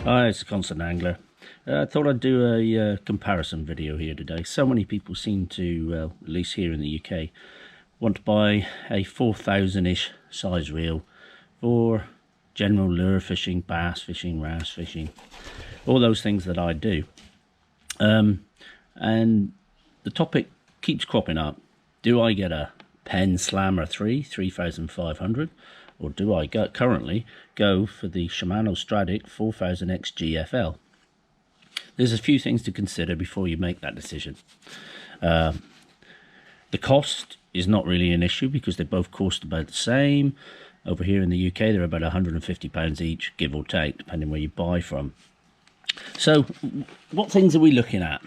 Hi, it's the Constant Angler. I thought I'd do a comparison video here today. So many people seem to, well, at least here in the UK, want to buy a 4,000-ish size reel for general lure fishing, bass fishing, wrasse fishing, all those things that I do. And the topic keeps cropping up. Do I get a Penn Slammer 3,500? Or do I currently go for the Shimano Stradic 4000 Xgfl? There's a few things to consider before you make that decision. The cost is not really an issue because they both cost about the same. Over here in the UK, they're about £150 each, give or take, depending where you buy from. So, what things are we looking at?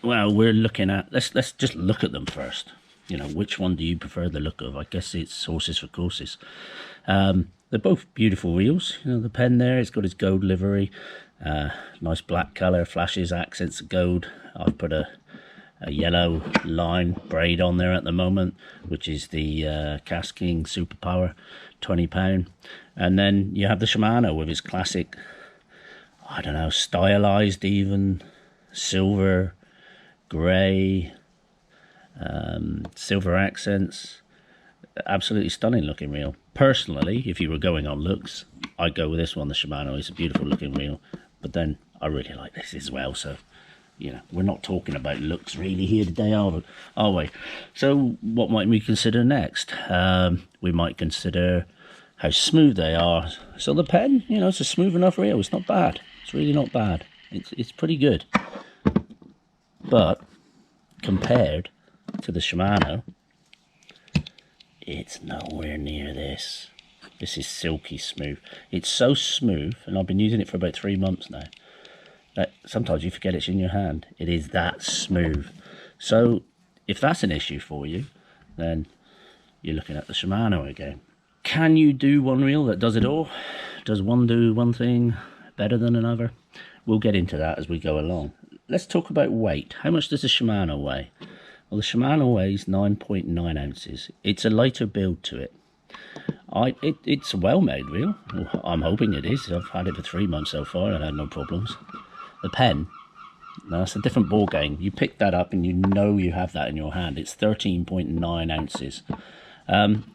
Well, we're looking at, let's just look at them first. You know, which one do you prefer the look of? I guess it's horses for courses. They're both beautiful reels. You know, the Penn there, it's got its gold livery, nice black colour, flashes, accents of gold. I've put a yellow line braid on there at the moment, which is the Cast King Superpower, £20. And then you have the Shimano with its classic, I don't know, stylized even, silver, grey, silver accents. Absolutely stunning looking reel. Personally, if you were going on looks, I'd go with this one, the Shimano. It's a beautiful looking reel, but then I really like this as well. So, you know, we're not talking about looks really here today, are we? So what might we consider next? We might consider how smooth they are. So the Penn, you know, it's a smooth enough reel. It's not bad. It's really not bad. It's pretty good. But compared to the Shimano, it's nowhere near this. This is silky smooth. It's so smooth, and I've been using it for about 3 months now, that sometimes you forget it's in your hand. It is that smooth. So if that's an issue for you, then you're looking at the Shimano again. Can you do one reel that does it all? Does one do one thing better than another? We'll get into that as we go along. Let's talk about weight. How much does the Shimano weigh? Well, the Shimano weighs 9.9 ounces. It's a lighter build to it. It's a well-made reel. Well, I'm hoping it is. I've had it for 3 months so far and I've had no problems. The Penn, now that's a different ball game. You pick that up and you know you have that in your hand. It's 13.9 ounces.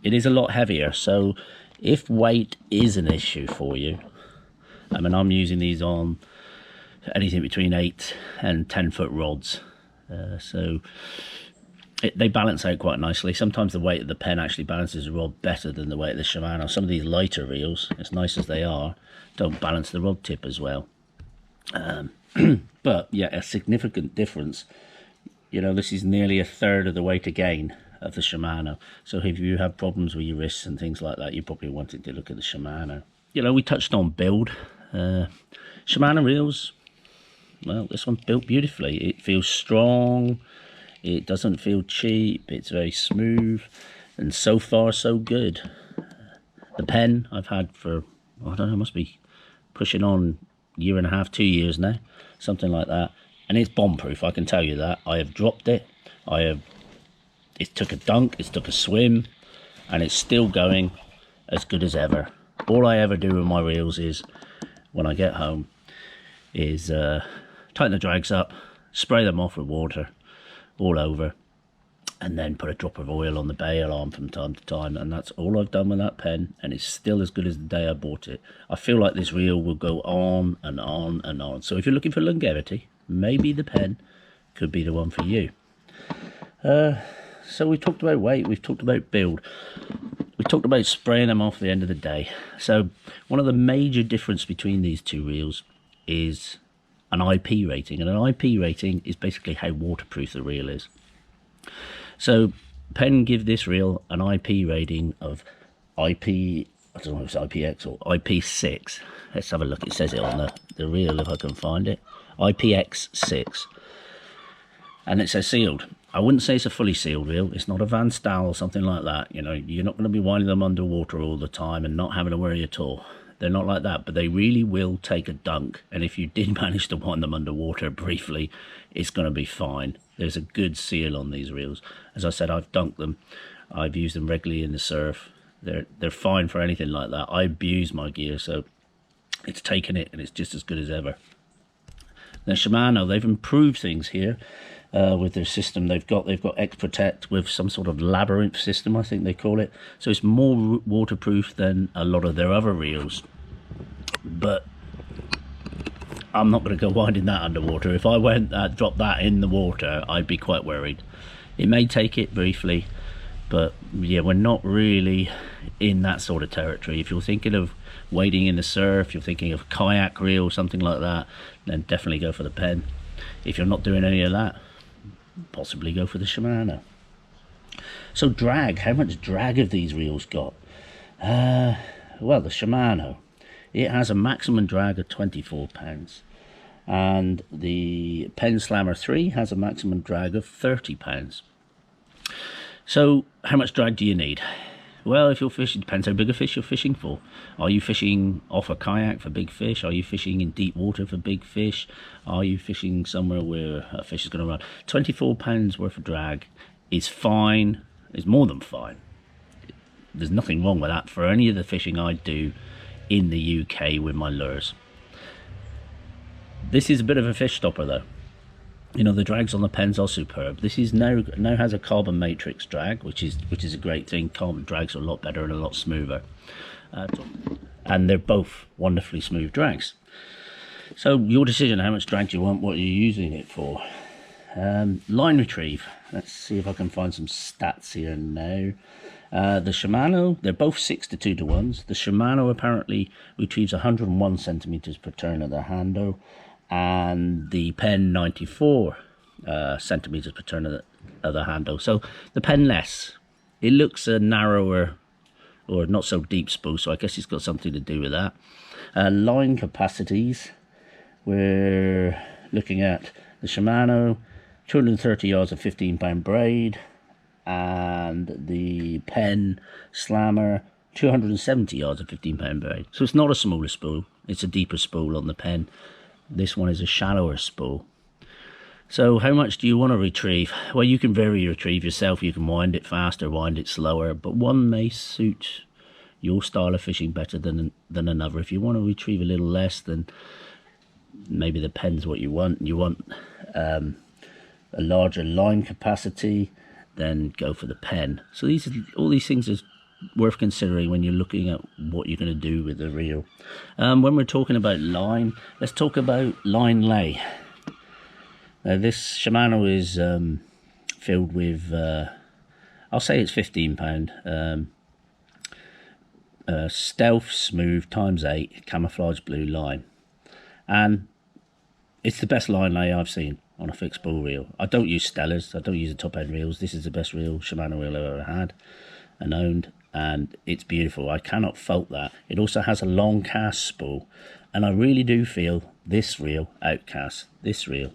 It is a lot heavier, so if weight is an issue for you, I mean, I'm using these on anything between 8 and 10 foot rods. They balance out quite nicely. Sometimes the weight of the Penn actually balances the rod better than the weight of the Shimano. Some of these lighter reels, as nice as they are, don't balance the rod tip as well. But yeah, a significant difference. You know, this is nearly a third of the weight again of the Shimano. So if you have problems with your wrists and things like that, you're probably wanting to look at the Shimano. You know, we touched on build. Shimano reels, well, this one's built beautifully. It feels strong. It doesn't feel cheap. It's very smooth. And so far, so good. The Penn I've had for, I don't know, must be pushing on 1.5 to 2 years now. Something like that. And it's bomb-proof, I can tell you that. I have dropped it. It took a dunk, it took a swim, and it's still going as good as ever. All I ever do with my reels is, when I get home, is tighten the drags up, spray them off with water all over, and then put a drop of oil on the bail arm from time to time, and that's all I've done with that Penn, and it's still as good as the day I bought it. I feel like this reel will go on and on and on. So if you're looking for longevity, maybe the Penn could be the one for you. So we've talked about weight, we've talked about build, we talked about spraying them off at the end of the day. So one of the major difference between these two reels is an IP rating, and an IP rating is basically how waterproof the reel is. So Penn give this reel an IP rating of IP, I don't know if it's IPX or IP6. Let's have a look, it says it on the reel if I can find it. IPX6. And it says sealed. I wouldn't say it's a fully sealed reel. It's not a Van Staal or something like that. You know, you're not going to be winding them underwater all the time and not having to worry at all. They're not like that, but they really will take a dunk. And if you did manage to wind them underwater briefly, it's going to be fine. There's a good seal on these reels. As I said, I've dunked them. I've used them regularly in the surf. They're fine for anything like that. I abuse my gear, so it's taken it and it's just as good as ever. Now Shimano, they've improved things here with their system. They've got X-Protect with some sort of labyrinth system, I think they call it. So it's more waterproof than a lot of their other reels. But I'm not going to go winding that underwater. If I went dropped that in the water, I'd be quite worried. It may take it briefly, but yeah, we're not really in that sort of territory. If you're thinking of wading in the surf, you're thinking of kayak reel, something like that, then definitely go for the Penn. If you're not doing any of that, possibly go for the Shimano. So drag, how much drag have these reels got? Well, the Shimano, it has a maximum drag of 24 pounds, and the Penn Slammer 3 has a maximum drag of 30 pounds. So how much drag do you need? Well, if you're fishing, depends how big a fish you're fishing for. Are you fishing off a kayak for big fish? Are you fishing in deep water for big fish? Are you fishing somewhere where a fish is going to run? 24 pounds worth of drag is fine, is more than fine. There's nothing wrong with that for any of the fishing I do in the UK with my lures. This is a bit of a fish stopper though. You know, the drags on the Penns are superb. This is now has a carbon matrix drag, which is a great thing. Carbon drags are a lot better and a lot smoother, and they're both wonderfully smooth drags. So your decision, how much drag do you want, what you're using it for. Line retrieve. Let's see if I can find some stats here now. The Shimano, they're both 6 to 2 to 1s. The Shimano apparently retrieves 101 centimeters per turn of the handle, and the Penn 94 centimeters per turn of the handle. So the Penn less. It looks a narrower or not so deep spool, so I guess it's got something to do with that. Line capacities, we're looking at the Shimano 230 yards of 15-pound braid, and the Penn Slammer 270 yards of 15-pound braid. So it's not a smaller spool, it's a deeper spool on the Penn. This one is a shallower spool. So how much do you want to retrieve? Well, you can vary your retrieve yourself. You can wind it faster, wind it slower, but one may suit your style of fishing better than another. If you want to retrieve a little less, then maybe the Penn's what you want. You want a larger line capacity, then go for the Penn. So all these things are worth considering when you're looking at what you're going to do with the reel. When we're talking about line, let's talk about line lay. Now this Shimano is filled with, I'll say it's 15-pound, Stealth Smooth ×8 camouflage blue line, and it's the best line lay I've seen on a fixed spool reel. I don't use Stellars, I don't use the top end reels. This is the best reel, Shimano reel I've ever had and owned, and it's beautiful. I cannot fault that. It also has a long cast spool, and I really do feel this reel outcasts this reel.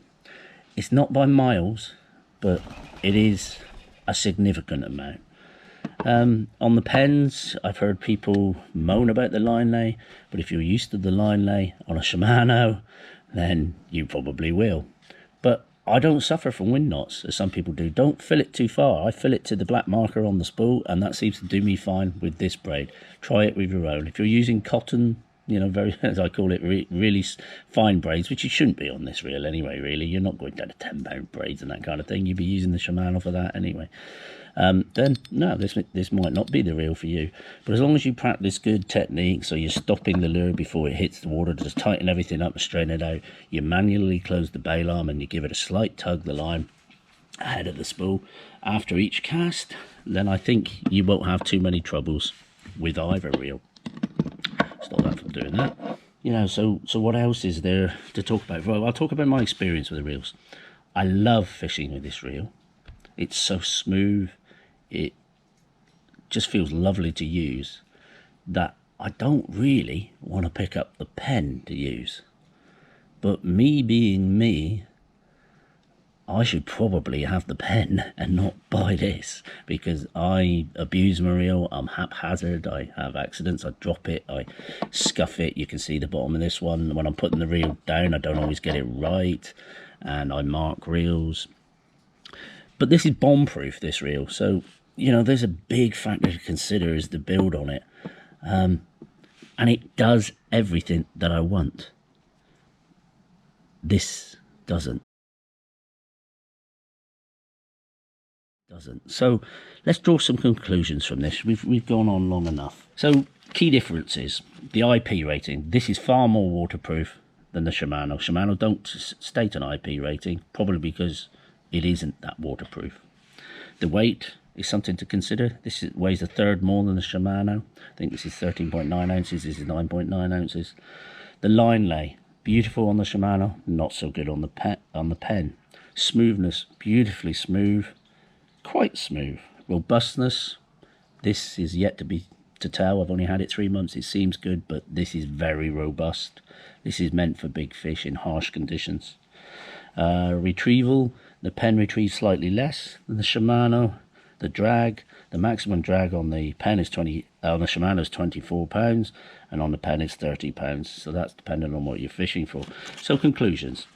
It's not by miles, but it is a significant amount. On the Penns, I've heard people moan about the line lay, but if you're used to the line lay on a Shimano, then you probably will. But I don't suffer from wind knots, as some people do. Don't fill it too far. I fill it to the black marker on the spool, and that seems to do me fine with this braid. Try it with your own. If you're using cotton, you know, very, as I call it, really fine braids, which you shouldn't be on this reel anyway, really. You're not going down to 10-pound braids and that kind of thing. You'd be using the Shimano for that anyway. Then, no, this might not be the reel for you. But as long as you practice good technique, so you're stopping the lure before it hits the water, just tighten everything up and straighten it out, you manually close the bail arm and you give it a slight tug the line ahead of the spool after each cast, then I think you won't have too many troubles with either reel. Stop that from doing that. You know, so what else is there to talk about? Well, I'll talk about my experience with the reels. I love fishing with this reel. It's so smooth. It just feels lovely to use that I don't really want to pick up the Penn to use. But me being me, I should probably have the Penn and not buy this, because I abuse my reel. I'm haphazard. I have accidents. I drop it. I scuff it. You can see the bottom of this one. When I'm putting the reel down, I don't always get it right, and I mark reels. But this is bomb-proof, this reel. So, you know, there's a big factor to consider is the build on it. and it does everything that I want. This doesn't. So let's draw some conclusions from this. We've gone on long enough. So key differences: the IP rating. This is far more waterproof than the Shimano. Shimano don't state an IP rating, probably because it isn't that waterproof. The weight is something to consider. This weighs a third more than the Shimano. I think this is 13.9 ounces. This is 9.9 ounces. The line lay, beautiful on the Shimano, not so good on the Penn. Smoothness, beautifully smooth. Quite smooth. Robustness, this is yet to tell. I've only had it 3 months. It seems good, but this is very robust. This is meant for big fish in harsh conditions. Retrieval, the Penn retrieves slightly less than the Shimano. The maximum drag on the Penn is on the Shimano is 24 pounds, and on the Penn is 30 pounds. So that's dependent on what you're fishing for. So conclusions: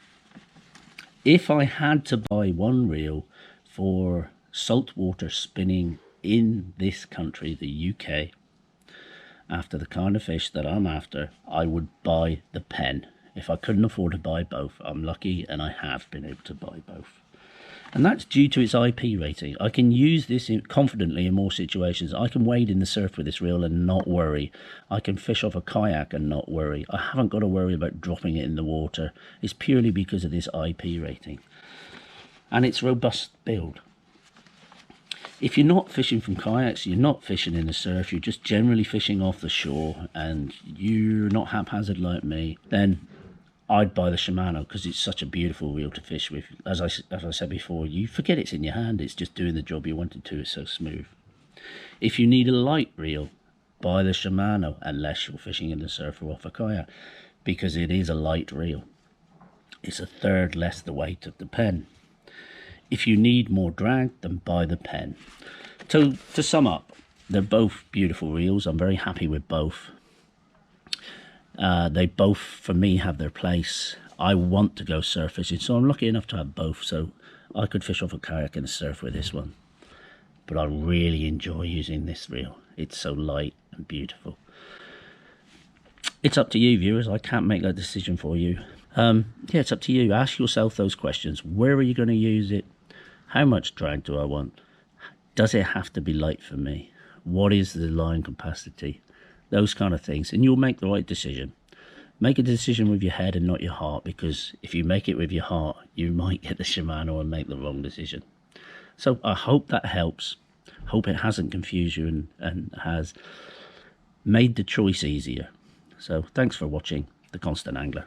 if I had to buy one reel for saltwater spinning in this country, the UK, after the kind of fish that I'm after, I would buy the Penn. If I couldn't afford to buy both, I'm lucky and I have been able to buy both. And that's due to its IP rating. I can use this confidently in more situations. I can wade in the surf with this reel and not worry. I can fish off a kayak and not worry. I haven't got to worry about dropping it in the water. It's purely because of this IP rating and its robust build. If you're not fishing from kayaks, you're not fishing in the surf, you're just generally fishing off the shore and you're not haphazard like me, then I'd buy the Shimano because it's such a beautiful reel to fish with. As I said before, you forget it's in your hand, it's just doing the job you wanted to, it's so smooth. If you need a light reel, buy the Shimano, unless you're fishing in the surf or off a kayak, because it is a light reel. It's a third less the weight of the Penn. If you need more drag, then buy the Penn. So to sum up, they're both beautiful reels. I'm very happy with both. They both, for me, have their place. I want to go surf fishing, so I'm lucky enough to have both. So I could fish off a kayak and surf with this one. But I really enjoy using this reel. It's so light and beautiful. It's up to you, viewers. I can't make that decision for you. Yeah, it's up to you. Ask yourself those questions. Where are you going to use it? How much drag do I want? Does it have to be light for me? What is the line capacity? Those kind of things. And you'll make the right decision. Make a decision with your head and not your heart, because if you make it with your heart, you might get the Shimano and make the wrong decision. So I hope that helps. Hope it hasn't confused you and has made the choice easier. So thanks for watching The Constant Angler.